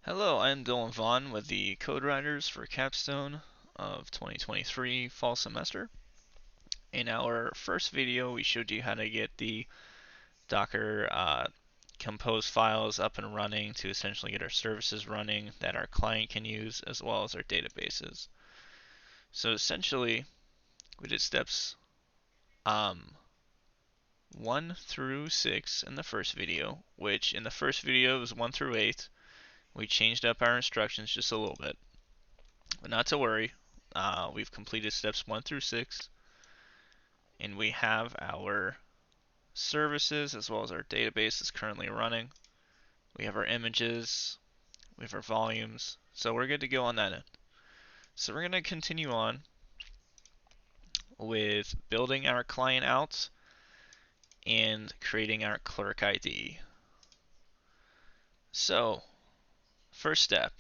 Hello, I'm Dylan Vaughn with the Code Writers for Capstone of 2023 fall semester. In our first video, we showed you how to get the Docker compose files up and running to essentially get our services running that our client can use as well as our databases. So essentially, we did steps 1 through 6 in the first video, which in the first video was 1 through 8. We changed up our instructions just a little bit. But not to worry, we've completed steps 1 through 6, and we have our services as well as our database is currently running. We have our images, we have our volumes, so we're good to go on that end. So we're going to continue on with building our client out and creating our clerk ID. So, first step.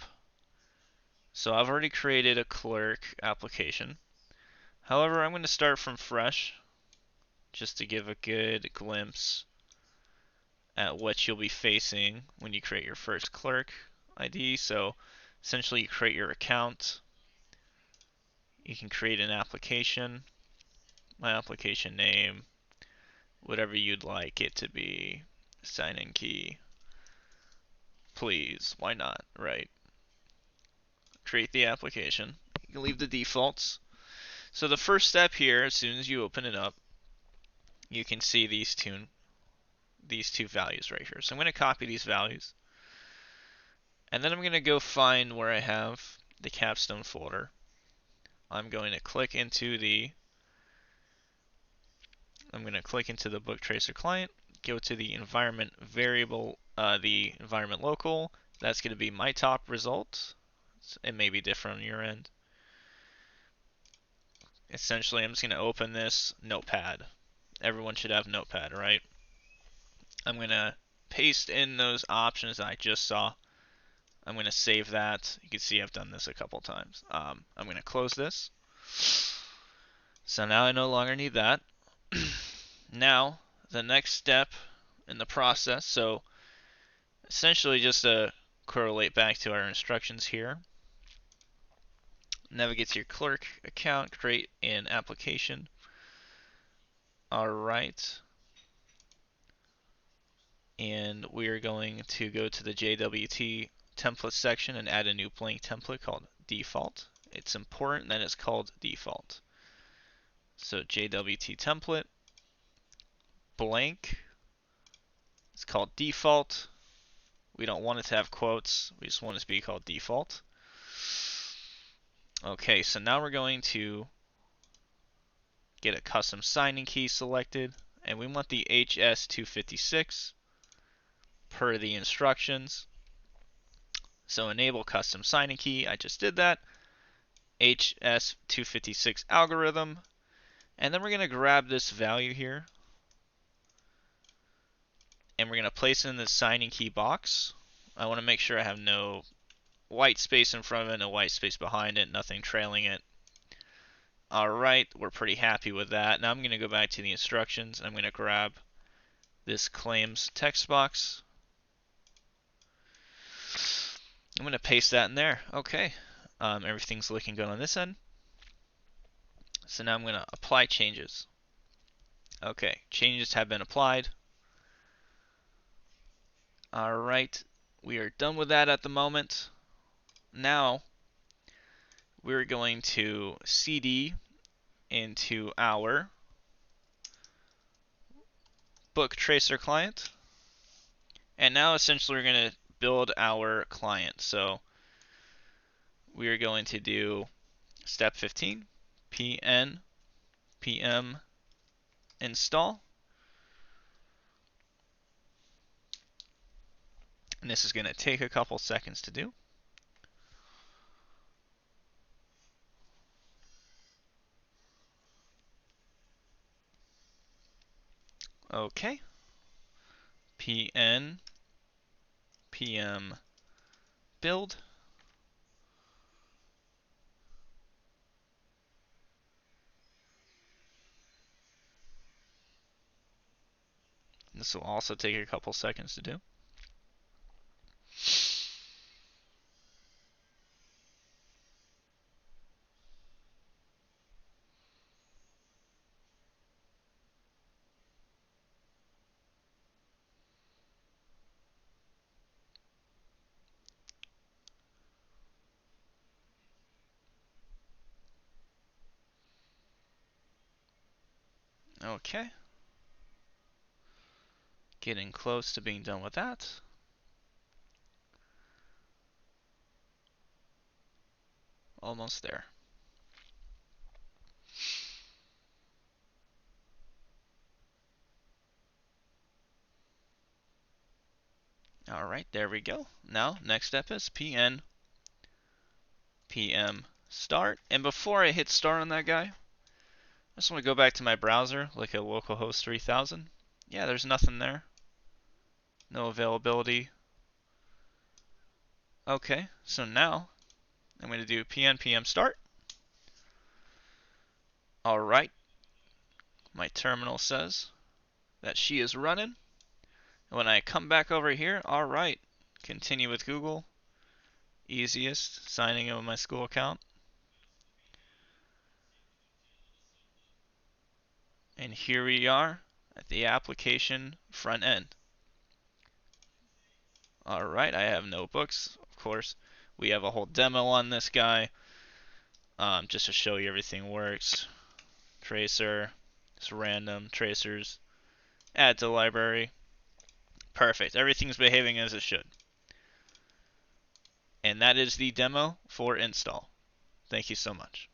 So I've already created a clerk application. However, I'm going to start from fresh just to give a good glimpse at what you'll be facing when you create your first clerk ID. So essentially you create your account. You can create an application, my application name, whatever you'd like it to be, sign-in key, please, why not, right? Create the application. You can leave the defaults. So the first step here, as soon as you open it up, you can see these two values right here. So I'm going to copy these values, and then I'm going to go find where I have the Capstone folder. I'm going to click into the book tracer client, go to the environment variable, the environment local. That's going to be my top result. It may be different on your end. Essentially, I'm just going to open this notepad. Everyone should have notepad, right? I'm going to paste in those options that I just saw. I'm going to save that. You can see I've done this a couple times. I'm going to close this. So now I no longer need that. Now, the next step in the process, so essentially just to correlate back to our instructions here, navigate to your clerk account, create an application. Alright. And we are going to go to the JWT template section and add a new blank template called default. It's important that it's called default. So JWT template, blank, it's called default. We don't want it to have quotes, we just want it to be called default. Okay, so now we're going to get a custom signing key selected, and we want the HS256 per the instructions. So enable custom signing key, I just did that. HS256 algorithm, and then we're going to grab this value here, and we're going to place it in the signing key box. I want to make sure I have no white space in front of it, no white space behind it, nothing trailing it. Alright, we're pretty happy with that. Now I'm going to go back to the instructions, and I'm going to grab this claims text box. I'm going to paste that in there. Okay, everything's looking good on this end. So now I'm going to apply changes. Okay, changes have been applied. Alright, we are done with that at the moment. Now, we're going to CD into our book tracer client. And now essentially we're going to build our client. So we are going to do step 15, pn pm install. And this is going to take a couple seconds to do. Okay. pn pm build. This will also take a couple seconds to do. Okay. Getting close to being done with that. Almost there. Alright, there we go. Now, next step is pn pm start. And before I hit start on that guy, I just want to go back to my browser, look at localhost 3000. Yeah, there's nothing there. No availability. Okay, so now I'm going to do pnpm start. Alright, my terminal says that she is running. And when I come back over here, alright, continue with Google. Easiest, signing in with my school account. And here we are at the application front end. Alright, I have notebooks, of course. We have a whole demo on this guy, just to show you everything works. Tracer, it's random, tracers, add to library. Perfect, everything's behaving as it should. And that is the demo for install. Thank you so much.